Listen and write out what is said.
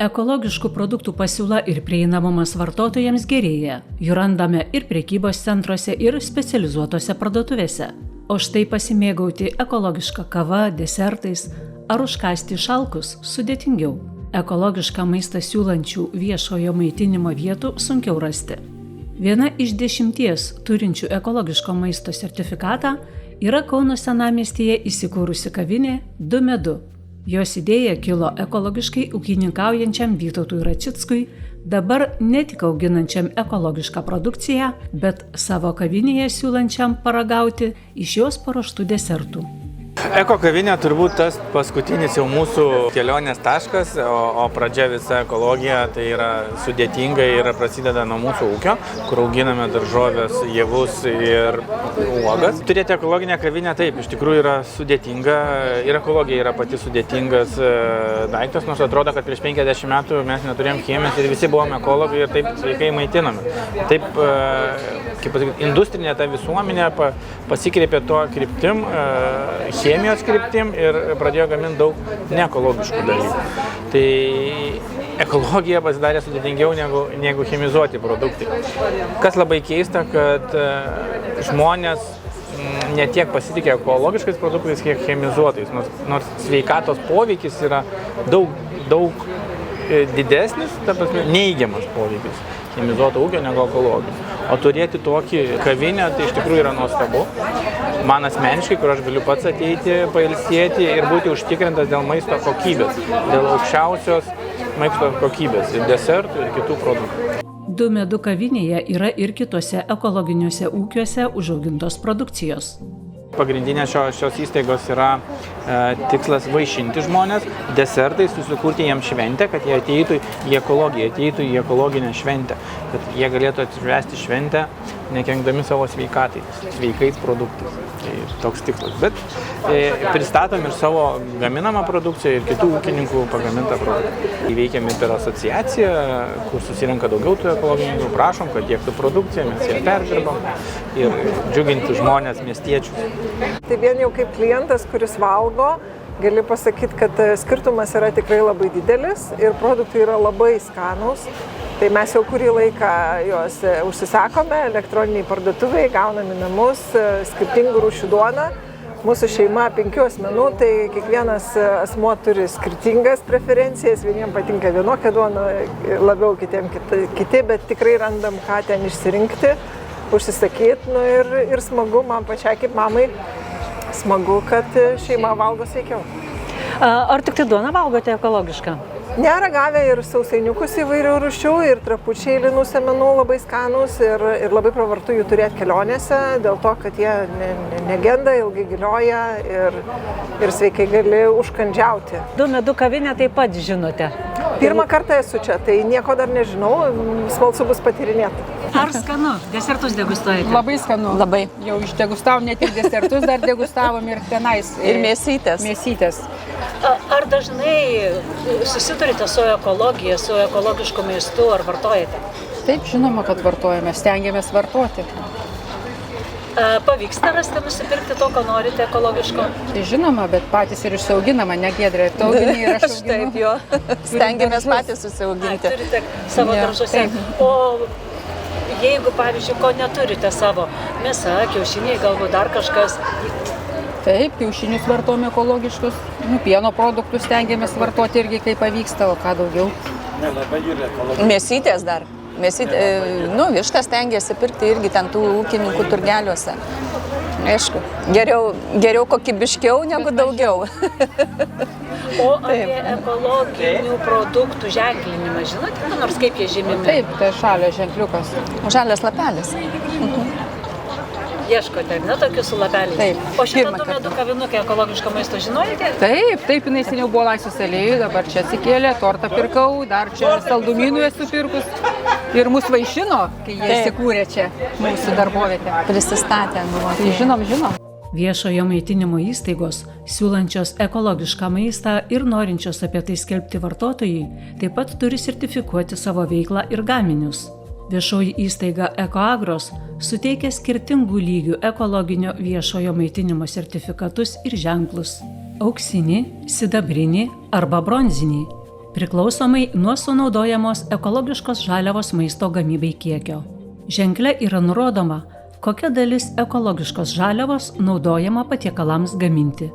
Ekologiškų produktų pasiūla ir prieinamumas vartotojams gerėja. Jų randame ir prekybos centruose, ir specializuotose parduotuvėse. O štai pasimėgauti ekologišką kavą, desertais ar užkąsti šalkus sudėtingiau. Ekologišką maistą siūlančių viešojo maitinimo vietų sunkiau rasti. Viena iš 10 turinčių ekologiško maisto sertifikatą yra Kauno senamiestyje įsikūrusi kavinė 2 medu. Jos idėja kilo ekologiškai ūkininkaujančiam Vytautui Račickui, dabar ne tik auginančiam ekologišką produkciją, bet savo kavinėje siūlančiam paragauti iš jos paruoštų desertų. Eko kavinė turbūt tas paskutinis jau mūsų kelionės taškas, o pradžia visa ekologija tai yra sudėtinga ir prasideda nuo mūsų ūkio, kur auginame daržovės, javus ir uogas. Turėti ekologinę kavinę taip, iš tikrųjų yra sudėtinga ir ekologija yra pati sudėtingas daiktas, nors atrodo, kad prieš 50 metų mes neturėjom chemijos ir visi buvome ekologai ir taip sveikai maitiname. Taip, kaip pasakyti, industrinė ta visuomenė pasikreipė tuo kryptim, chemijos kryptim ir pradėjo gaminti daug neekologiškų dalykų. Tai ekologija pasidarė sudėtingiau negu chemizuoti produktai. Kas labai keista, kad žmonės ne tiek pasitikė ekologiškais produktais, kiek chemizuotais, nors sveikatos poveikis yra daug didesnis, ta prasme, neigiamas poveikis chemizuoto ūkio negu ekologijos. O turėti tokį kavinę, tai iš tikrųjų yra nuostabu. Man asmeniškai, kur aš galiu pats ateiti, pailsėti ir būti užtikrintas dėl maisto kokybės, dėl aukščiausios maisto kokybės ir desertų ir kitų produktų. 2 medu kavinėje yra ir kitose ekologiniuose ūkiuose užaugintos produkcijos. Pagrindinė šios įstaigos yra tikslas vaišinti žmonės, desertai, susikurti jiems šventę, kad jie ateitų į ekologiją, ateitų į ekologinę šventę, kad jie galėtų atšvęsti šventę, nekenkdami savo sveikatai, sveikais produktais. Tai toks tikslas. Bet pristatom ir savo gaminamą produkciją ir kitų ūkininkų pagamintą produktą. Įveikiam ir per asociaciją, kur susirenka daugiau tų ekologininkų, prašom, kad tiektų produkciją, mes ją perdirbam ir džiuginti žmonės, miestiečius. Tai vien jau kaip klientas, kuris valgo, gali pasakyti, kad skirtumas yra tikrai labai didelis ir produktai yra labai skanūs. Tai mes jau kurį laiką juos užsisakome, elektroniniai parduotuviai, gaunam į namus skirtingų rūšių duoną. Mūsų šeima 5 asmenų, tai kiekvienas asmuo turi skirtingas preferencijas, vieniems patinka vienokia duona, labiau kitiems kiti, bet tikrai randam, ką ten išsirinkti, užsisakyti. Ir smagu man pačiai kaip mamai, smagu, kad šeima valgo sveikiau. Ar tik tai duoną valgote ekologišką? Neragavę ir sausainiukus įvairių rūšių, ir trapučiai linų sėmenų labai skanūs ir labai pravartu jų turėti kelionėse, dėl to, kad jie negenda, ilgai galioja ir sveikai gali užkandžiauti. 2 medu kavinę taip pat žinote? Pirmą kartą esu čia, tai nieko dar nežinau, smalsu bus patyrinėti. Ar skanu? Desertus degustuojate? Labai skanu. Labai. Jau išdegustavom ne tik desertus, dar degustavom ir tenais. Ir mėsytės. Mėsytės. Ar dažnai susidurite su ekologija, su ekologišku maistu, ar vartojate? Taip, žinoma, kad vartojame, stengiamės vartoti. Pavyksta rasti nusipirkti to, ko norite ekologiško? Tai žinoma, bet patys ir išsiauginama, ne Giedrė, tu augini ir aš auginu. Taip, jo. Stengiamės patys susiauginti. Turite savo daržuose. O jeigu, pavyzdžiui, ko neturite savo, mėsa, kiaušiniai, galbūt dar kažkas? Taip, kiaušinius vartojame ekologiškus, pieno produktus stengiamės vartoti irgi, kai pavyksta, o ką daugiau. Mėsytės dar. Vištas stengiasi pirkti irgi ten tų ūkininkų turgeliuose. Aišku, geriau kokybiškiau negu daugiau. O apie ekologinių produktų ženklinimą, žinote, nors kaip jie žymimi? Taip, tai žalio ženkliukas. Žalias lapelis. Ieškote, ne, tokius su lapeliais? Taip. O šitą 2 medu kavinukę ekologiško maisto žinojate? Taip, jinai seniau buvo Laisvės alėjoj, dabar čia atsikėlė, tortą pirkau, dar čia saldumynų esu pirkus. Ir mus vaišino, kai jie įsikūrė čia, mūsų darbovietė. Prisistatė, buvo. Tai žinom. Viešojo maitinimo įstaigos, siūlančios ekologišką maistą ir norinčios apie tai skelbti vartotojai, taip pat turi sertifikuoti savo veiklą ir gaminius. Viešoji įstaiga Ekoagros suteikia skirtingų lygių ekologinio viešojo maitinimo sertifikatus ir ženklus – auksinį, sidabrinį arba bronzinį. priklausomai nuo sunaudojamos ekologiškos žaliavos maisto gamybai kiekio. Ženkle yra nurodoma, kokia dalis ekologiškos žaliavos naudojama patiekalams gaminti.